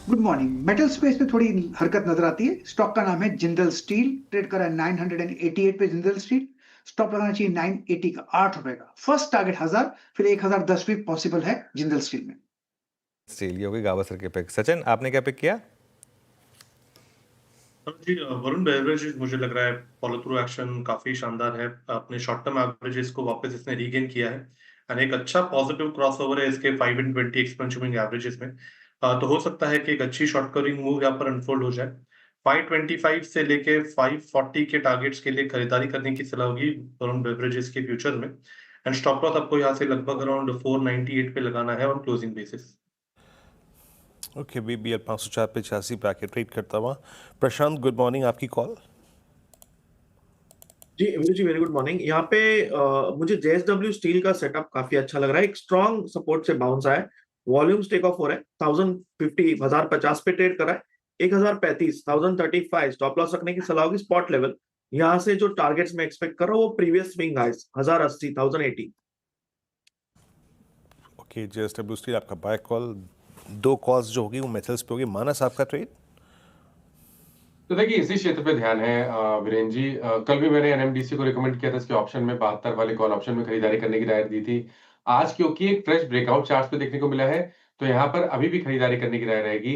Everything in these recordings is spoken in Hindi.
Good morning. मेटल स्पेस पे थोड़ी हरकत नजर आती है। स्टॉक का नाम है जिंदल स्टील, ट्रेड कर रहा है 988 पे जिंदल स्टील। स्टॉप लगाना चाहिए 980 का, 8 रुपए का। फर्स्ट टारगेट 1000, फिर 1010 भी पॉसिबल है जिंदल स्टील में। स्टील ये होगी गावस्कर के पिक। सचिन आपने क्या पिक किया? जी, वरुण बेवरेजेस मुझे लग रहा है फॉलो थ्रू एक्शन काफी शानदार है। अपने शॉर्ट टर्म एवरेजेस को वापस इसने रीगेन किया है और एक अच्छा पॉजिटिव क्रॉसओवर है इसके 5 and 20 एक्सपेंशन मूविंग एवरेजेस में। तो हो सकता है कि एक अच्छी शॉर्ट कवरिंग मूव यहाँ पर अनफोल्ड हो जाए। 525 से लेके 540 के टारगेट्स के लिए खरीदारी करने की सलाह होगी वरुण बेवरेजेस के फ्यूचर में। एंड स्टॉप लॉस आपको यहाँ से लगभग अराउंड 498 पे लगाना है on closing basis. Okay, BBL 504 पे 86 पे आके ट्रेड करता हुआ प्रशांत, गुड मॉर्निंग, आपकी कॉल। जी वीरू जी, वेरी गुड मॉर्निंग। यहाँ पे मुझे JSW स्टील का सेटअप काफी अच्छा लग रहा है। एक स्ट्रॉन्ग सपोर्ट से बाउंस आया है, वॉल्यूम्स टेक ऑफ हो रहा है, 1050 पे ट्रेड कर रहा है, 1035 1035 स्टॉप लॉस रखने की सलाह होगी। स्पॉट लेवल यहाँ से जो टारगेट्स मैं एक्सपेक्ट कर रहा हूँ वो प्रीवियस स्विंग हाइस 1080 1080। ओके, JSW स्टील आपका बाय कॉल। दो कॉल्स जो होगी वो मेटल्स पे होगी। मानस आपका ट्रेड? तो देखिए इसी क्षेत्र पे ध्यान है वीरेंद्र जी। कल भी मैंने एनएमडीसी को रिकमेंड किया था इसके ऑप्शन में 72 वाले कॉल ऑप्शन में खरीदारी करने की राय दी थी। आज क्योंकि एक फ्रेश ब्रेकआउट चार्ट पे देखने को मिला है तो यहाँ पर अभी भी खरीदारी करने की राय रहेगी।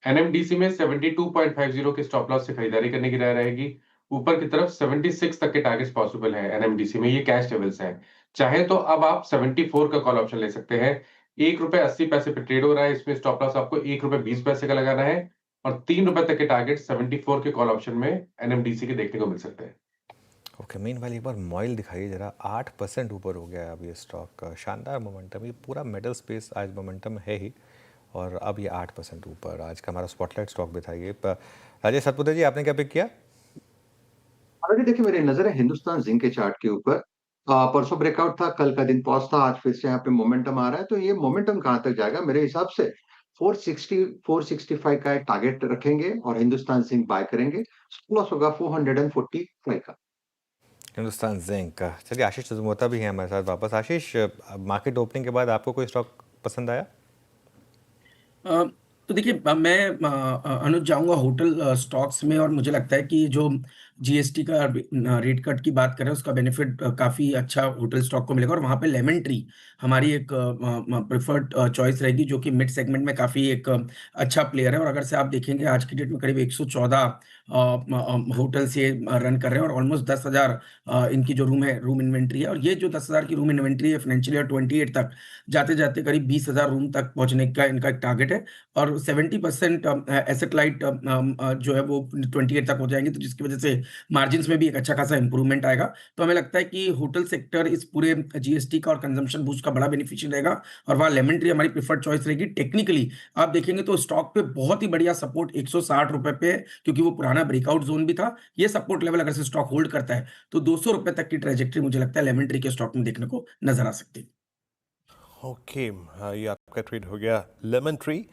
एनएमडीसी में 72.50 के स्टॉप लॉस से खरीदारी करने की राय रहेगी। ऊपर की तरफ 76 तक के टारगेट्स पॉसिबल है एनएमडीसी में, ये कैश लेवल्स हैं। चाहे तो अब आप 74 का कॉल ऑप्शन ले सकते हैं। ₹1.80 पे ट्रेड हो रहा है, इसमें स्टॉप लॉस आपको ₹1.20 का लगाना है और ₹3 तक के टारगेट 74 के कॉल ऑप्शन में एनएमडीसी के देखने को मिल सकते हैं। ओके, मीनवाइल एक बार मॉइल दिखाइए जरा। 8% ऊपर हो गया है अब ये स्टॉक का। शानदार मोमेंटम, ये पूरा मेटल स्पेस आज मोमेंटम है ही, और अब ये 8% ऊपर। आज का हमारा स्पॉटलाइट स्टॉक भी था ये। राजेश सतपुते जी आपने क्या पिक किया? अभी देखिए, मेरी नजर है हिंदुस्तान जिंक के चार्ट के ऊपर। परसों ब्रेकआउट था, कल का दिन पॉज था, आज फिर से यहाँ पे मोमेंटम आ रहा है। तो ये मोमेंटम कहाँ तक जाएगा? मेरे हिसाब से 460 465 का एक टारगेट रखेंगे और हिंदुस्तान जिंक बाय करेंगे। प्लस होगा 445 का। हिंदुस्तान जिंक का। चलिए, आशीष चतुर्वेदी भी हैं हमारे साथ वापस। आशीष, मार्केट ओपनिंग के बाद आपको कोई स्टॉक पसंद आया? तो देखिए मैं अनुज जाऊंगा होटल स्टॉक्स में, और मुझे लगता है कि जो जीएसटी का रेट कट की बात करें उसका बेनिफिट काफ़ी अच्छा होटल स्टॉक को मिलेगा, और वहाँ पे लेमन ट्री हमारी एक प्रेफर्ड चॉइस रहेगी, जो कि मिड सेगमेंट में काफ़ी एक अच्छा प्लेयर है। और अगर से आप देखेंगे आज की डेट में करीब 114 होटल्स ये रन कर रहे हैं, और ऑलमोस्ट 10,000 इनकी जो रूम इन्वेंट्री है। और ये जो 10,000 की रूम इन्वेंट्री है फाइनेंशियल ईयर 28 तक जाते जाते करीब 20,000 रूम तक पहुंचने का इनका एक टारगेट है। और 70% एसेट लाइट जो है वो 28 तक हो जाएंगे, तो जिसकी वजह से मार्जिन्स में भी एक अच्छा खासा इंप्रूवमेंट आएगा। तो हमें लगता है कि होटल सेक्टर इस पूरे जीएसटी का और कंजम्पशन बूस्ट का बड़ा बेनिफिशियल रहेगा, और वहाँ लेमन ट्री हमारी प्रेफर्ड चॉइस रहेगी। टेक्निकली आप देखेंगे तो स्टॉक पे बहुत ही बढ़िया सपोर्ट 160 रुपए पे है, क्योंकि वो पुराना ब्रेकआउट जोन भी था। ये सपोर्ट लेवल अगर से स्टॉक होल्ड करता है तो 200 रुपए तक की ट्रेजेक्ट्री मुझे लगता है लेमन ट्री के स्टॉक में देखने को नजर आ सकती है। ओके, हाँ, ये आपका ट्रेड हो गया लेमन ट्री।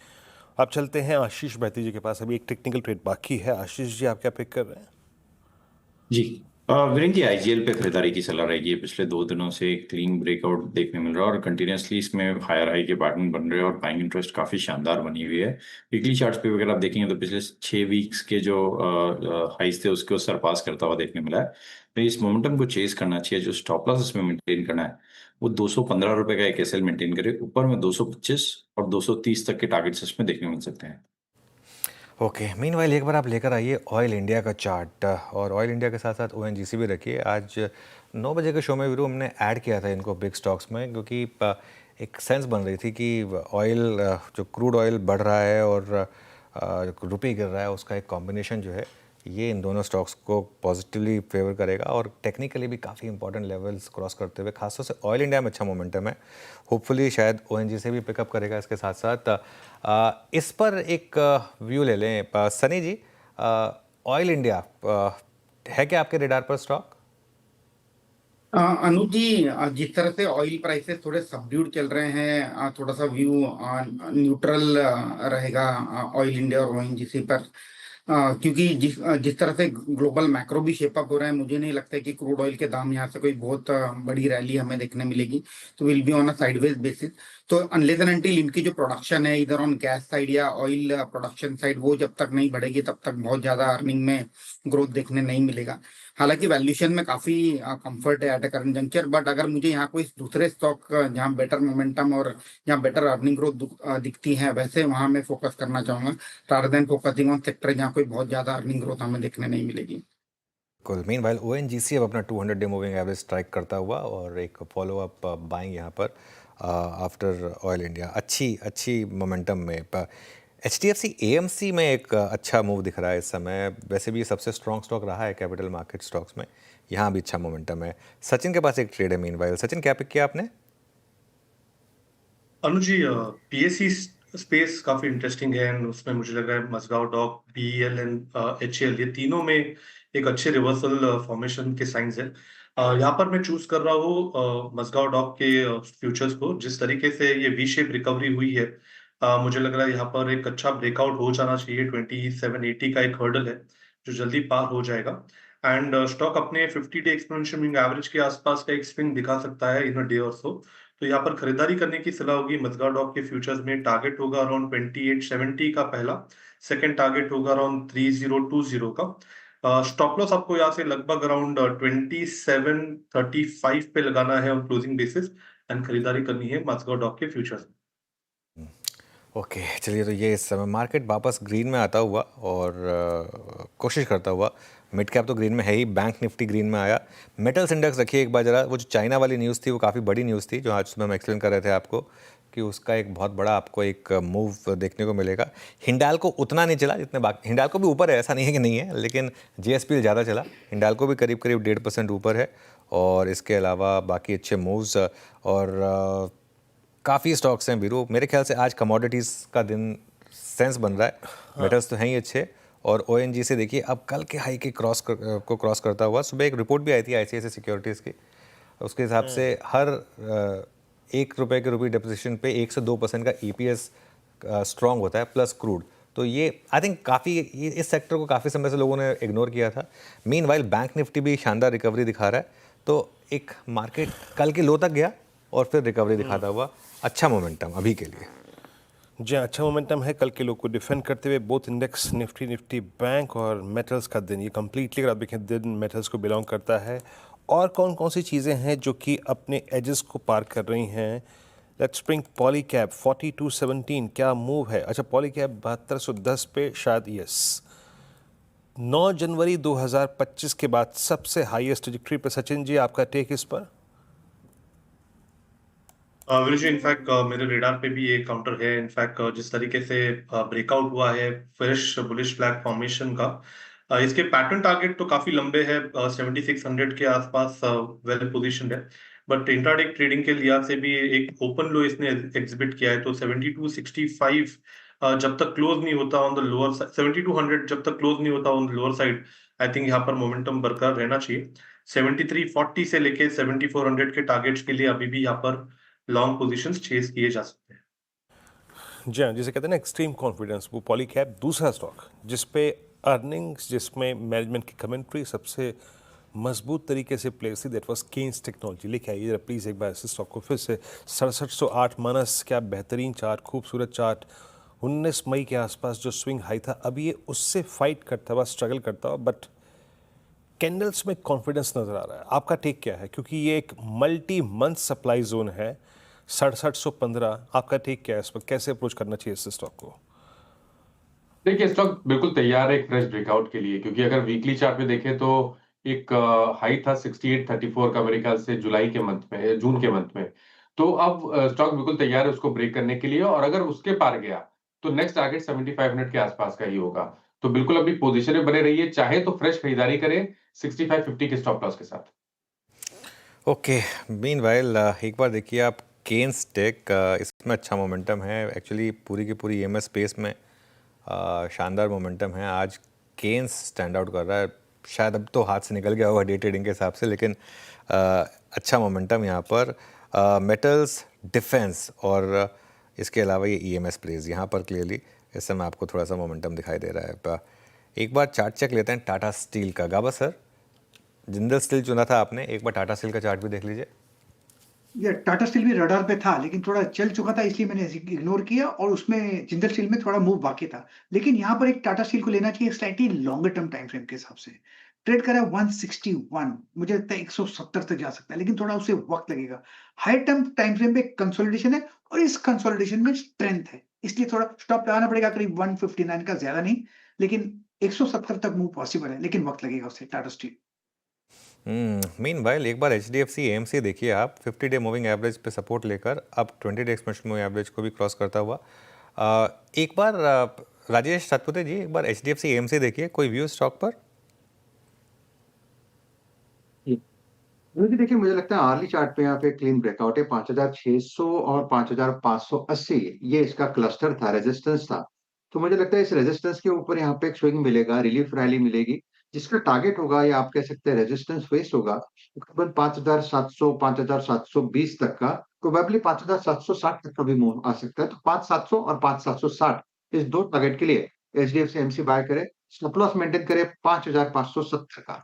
अब चलते हैं आशीष बैती जी के पास। अभी एक टेक्निकल ट्रेड बाकी है। आशीष जी, आप क्या पिक कर रहे हैं? जी वीरेंद्र जी, आईजीएल पे खरीदारी की सलाह रहेगी। पिछले 2 दिनों से क्लीन ब्रेकआउट देखने मिल रहा है और कंटिन्यूसली इसमें हायर हाई के पैटर्न बन रहे हैं और बाइंग इंटरेस्ट काफी शानदार बनी हुई है। वीकली चार्ट्स पे अगर आप देखेंगे तो पिछले 6 वीक्स के जो हाइस थे उसको सरपास करता हुआ देखने मिला है। तो इस मोमेंटम को चेज करना चाहिए। जो स्टॉप लॉस इसमें मेंटेन करना है वो 215 रुपए का एक एसएल मेंटेन करे। ऊपर में 225 और 230 तक के टारगेट्स इसमें देखने मिल सकते हैं। ओके, मीनवाइल एक बार आप लेकर आइए ऑयल इंडिया का चार्ट, और ऑयल इंडिया के साथ साथ ओएनजीसी भी रखिए। आज 9 बजे के शो में वीरू हमने ऐड किया था इनको बिग स्टॉक्स में, क्योंकि एक सेंस बन रही थी कि ऑयल, जो क्रूड ऑयल बढ़ रहा है और रुपये गिर रहा है, उसका एक कॉम्बिनेशन जो है ये इन दोनों स्टॉक्स को पॉजिटिवली फेवर करेगा, और टेक्निकली भी काफ़ी इंपॉर्टेंट लेवल्स क्रॉस करते हुए खासतौर से ऑयल इंडिया में अच्छा मोमेंटम है। होपफुली शायद ओएनजीसी से भी पिकअप करेगा इसके साथ साथ। इस पर एक व्यू ले लें सनी जी। ऑयल इंडिया है क्या आपके रेडार पर स्टॉक? अनुज जी, जिस तरह से ऑयल प्राइसेस थोड़े सबड्यूड चल रहे हैं, थोड़ा सा व्यू न्यूट्रल रहेगा ऑयल इंडिया और ओएनजीसी पर। क्योंकि जिस तरह से ग्लोबल मैक्रो भी शेपअप हो रहा है, मुझे नहीं लगता है कि क्रूड ऑयल के दाम यहाँ से कोई बहुत बड़ी रैली हमें देखने मिलेगी। तो will be on a sideways basis. तो अनलेस एंड अनटिल इनकी जो प्रोडक्शन है इधर ऑन गैस साइड या ऑयल प्रोडक्शन साइड वो जब तक नहीं बढ़ेगी तब तक बहुत ज्यादा अर्निंग में ग्रोथ देखने नहीं मिलेगा। हालांकि वैल्यूएशन में काफी कंफर्ट है at a current juncture, but अगर मुझे यहाँ कोई दूसरे स्टॉक जहाँ बेटर मोमेंटम और जहाँ बेटर अर्निंग ग्रोथ दिखती है वैसे वहां मैं फोकस करना चाहूंगा, rather than focusing on sector जहाँ कोई बहुत ज्यादा अर्निंग ग्रोथ हमें देखने नहीं मिलेगी। कुल मीनवाइल ओएनजीसी अब अपना 200 डे मूविंग एवरेज स्ट्राइक करता हुआ और एक फॉलो अप बाइंग यहाँ पर आफ्टर ऑयल इंडिया अच्छी मोमेंटम में। एचडीएफसी एएमसी में एक अच्छा मूव दिख रहा है इस समय। वैसे भी ये सबसे स्ट्रॉन्ग स्टॉक रहा है कैपिटल मार्केट स्टॉक्स में, यहाँ भी अच्छा मोमेंटम है। सचिन के पास एक ट्रेड है मीनवाइल। सचिन, क्या पिक किया आपने? अनुज जी, पीएससी स्पेस काफी इंटरेस्टिंग है एंड उसमें मुझे लग रहा है Mazagon dock, BEL and HAL, ये तीनों में एक अच्छे रिवर्सल फॉर्मेशन के साइंस है। यहाँ पर मैं चूज कर रहा हूँ मजगांव डॉक के फ्यूचर्स को। जिस तरीके से ये वी शेप रिकवरी हुई है, मुझे लग रहा है यहाँ पर एक अच्छा ब्रेकआउट हो जाना चाहिए। 2780 का एक हर्डल है जो जल्दी पार हो जाएगा एंड स्टॉक अपने 50 डे एक्सपोनेंशियल मूविंग एवरेज के आसपास का एक स्विंग दिखा सकता है इन अ डे और सो। तो यहाँ पर खरीदारी करने की सलाह होगी। मजगांव डॉक के फ्यूचर्स में टारगेट होगा अराउंड 2870 का पहला, सेकंड टारगेट होगा अराउंड 3020 का। स्टॉप लॉस आपको यहाँ से लगभग अराउंड 2735 पे लगाना है ऑन क्लोजिंग बेसिस एंड खरीदारी करनी है मजगांव डॉक के फ्यूचर्स में। ओके, चलिए, तो ये इस समय मार्केट वापस ग्रीन में आता हुआ और कोशिश करता हुआ। मिड कैप तो ग्रीन में है ही, बैंक निफ्टी ग्रीन में आया। मेटल्स इंडेक्स रखिए एक बार जरा। वो जो चाइना वाली न्यूज़ थी वो काफ़ी बड़ी न्यूज़ थी, जो आज सुबह हम एक्सप्लेन कर रहे थे आपको कि उसका एक बहुत बड़ा आपको एक मूव देखने को मिलेगा। हिंडाल्को उतना नहीं चला जितने बाकी, हिंडाल्को भी ऊपर है, ऐसा नहीं है कि नहीं है, लेकिन जेएसपीएल ज़्यादा चला। हिंडाल्को भी करीब 1.5% ऊपर है। और इसके अलावा बाकी अच्छे मूव्स और काफ़ी स्टॉक्स हैं वीरू। मेरे ख्याल से आज कमोडिटीज़ का दिन सेंस बन रहा है। मेटल्स तो हैं ही अच्छे। और ओएनजी से देखिए अब कल के हाई के क्रॉस करता हुआ। सुबह एक रिपोर्ट भी आई थी आईसीआईसीआई सिक्योरिटीज़ की, उसके हिसाब से हर ₹1 के रुपये डिपोजिशन पे 1 से 2% का ईपीएस स्ट्रॉन्ग होता है प्लस क्रूड। तो ये आई थिंक काफ़ी, इस सेक्टर को काफ़ी समय से लोगों ने इग्नोर किया था। मीनवाइल बैंक निफ्टी भी शानदार रिकवरी दिखा रहा है। तो एक मार्केट कल के लो तक गया और फिर रिकवरी दिखाता हुआ अच्छा मोमेंटम अभी के लिए। जी, अच्छा मोमेंटम है कल के लोग को डिफेंड करते हुए। बोथ इंडेक्स निफ्टी बैंक और मेटल्स का दिन, ये कम्प्लीटली अगर आप देखें दिन मेटल्स को बिलोंग करता है। और कौन कौन सी चीज़ें हैं जो कि अपने एजेस को पार कर रही हैं? लेट्स ब्रिंग पॉलीकैब 4217, क्या मूव है? अच्छा, पॉलीकैब 7210 पे शायद, यस, 9 जनवरी 2025 के बाद सबसे हाईएस्ट ट्रैजेक्टरी पे। सचिन जी, आपका टेक इस पर? इनफैक्ट मेरे रेडार पे भी ये काउंटर है। इनफैक्ट जिस तरीके से ब्रेकआउट हुआ है फ्रेश बुलिश फ्लैग फॉर्मेशन का, इसके पैटर्न टारगेट तो काफी लंबे हैं, 7600 के आसपास वेल पोजीशनड है। बट इंट्राडे ट्रेडिंग के लिहाज से भी एक ओपन लो इसने एग्जिबिट किया है। तो 7265 जब तक क्लोज नहीं होता ऑन द लोअर साइड, 7200 जब तक क्लोज नहीं होता on the lower side, I think यहाँ पर मोमेंटम बरकरार रहना चाहिए। 7340 से लेके 7400 के टारगेट्स के लिए अभी भी यहाँ पर लॉन्ग पोजीशंस चेस किए जा सकते हैं। जी हाँ, जिसे कहते हैं ना एक्सट्रीम कॉन्फिडेंस, वो पॉलीकैब दूसरा स्टॉक जिसपे अर्निंग्स, जिसमें मैनेजमेंट की कमेंट्री सबसे मजबूत तरीके से प्लेस थी, दैट वाज केन्स टेक्नोलॉजी। लेके आइए प्लीज़ एक बार इस स्टॉक को फिर से। 6708 माइनस, क्या बेहतरीन चार्ट, खूबसूरत चार्ट। 19 मई के आसपास जो स्विंग हाई था, अभी ये उससे फाइट करता हुआ, स्ट्रगल करता हुआ, बट कैंडल्स में कॉन्फिडेंस नज़र आ रहा है। आपका टेक क्या है? क्योंकि ये एक मल्टी मंथ सप्लाई जोन है, 6715। आपका टेक क्या है इस पर? कैसे अप्रोच करना चाहिए इस स्टॉक को? देखिए, स्टॉक बिल्कुल तैयार है एक फ्रेश ब्रेकआउट के लिए, क्योंकि अगर वीकली चार्ट पे देखें तो एक हाई था 6834 का मेरे ख्याल से जुलाई के मंथ में, जून के मंथ में। तो अब स्टॉक बिल्कुल तैयार है उसको ब्रेक करने के लिए, और अगर उसके पार गया तो नेक्स्ट टारगेट 7500 के आसपास का ही होगा। तो बिल्कुल अपनी पोजीशन में बने रहिए, चाहे तो फ्रेश खरीदारी करें 6550 के स्टॉप लॉस के साथ। ओके, मीनवाइल एक बार देखिए आप केन्स टेक, इसमें अच्छा मोमेंटम है। एक्चुअली पूरी की पूरी ईएमएस स्पेस में शानदार मोमेंटम है। आज केन्स स्टैंड आउट कर रहा है। शायद अब तो हाथ से निकल गया होगा डे ट्रेडिंग के हिसाब से, लेकिन अच्छा मोमेंटम यहाँ पर। मेटल्स, डिफेंस और इसके अलावा ये ईएमएस प्लेज यहाँ पर क्लियरली इस समय आपको थोड़ा सा मोमेंटम दिखाई दे रहा है। एक बार चार्ट चेक लेते हैं टाटा स्टील का। गाबा सर, जिंदल स्टील चुना था आपने, एक बार टाटा स्टील का चार्ट भी देख लीजिए। ये टाटा स्टील भी रडार पे था, लेकिन थोड़ा चल चुका था इसलिए मैंने इग्नोर किया और उसमें जिंदल स्टील में थोड़ा मूव बाकी था। लेकिन यहाँ पर एक टाटा स्टील को लेना चाहिए slightly longer term time frame के हिसाब से। ट्रेड करा 161, मुझे लगता है 170 तक जा सकता है, लेकिन थोड़ा उसे वक़्त लगेगा। हाई टर्म टाइम फ्रेम पे कंसोलिडेशन है और इस कंसोलिडेशन में स्ट्रेंथ है। इसलिए थोड़ा स्टॉप लगाना पड़ेगा करीब 159 का, ज़्यादा नहीं, लेकिन 170 तक मूव पॉसिबल है, लेकिन वक़्त लगेगा उसे टाटा स्टील। मीनवाइल एक बार एचडीएफसी एएमसी देखिए आप 50 डे मूविंग एवरेज पे सपोर्ट लेकर अब 20 डे एक्सपेंशन मूविंग एवरेज को भी क्रॉस करता हुआ। एक बार राजेश सातपुते जी, एक बार एचडीएफसी एएमसी देखिए, कोई व्यू स्टॉक पर? जी देखिए, मुझे लगता है आर्ली चार्ट पे यहाँ पे क्लीन ब्रेकआउट है 5600 और 5580, ये इसका क्लस्टर था, रेजिस्टेंस था। तो मुझे लगता है इस रेजिस्टेंस के ऊपर यहाँ पे एक स्विंग मिलेगा, रिलीफ रैली मिलेगी, जिसका टारगेट होगा या आप कह सकते हैं रेजिस्टेंस फेस होगा तकरीबन 5700 5720 तक का, प्रोबेबली 5760 तक का भी मूव आ सकता है। तो 5700 और 5760 इस दो टारगेट के लिए एचडीएफसी एमसी बाय करे, स्टॉप लॉस मेंटेन करे 5570 का।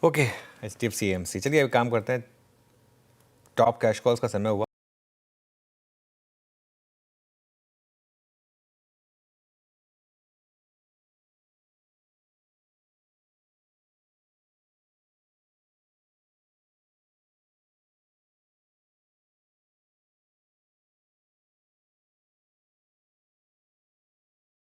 Okay, HDFC AMC. चलिए अब काम करते हैं, टॉप कैश कॉल्स का समय हुआ।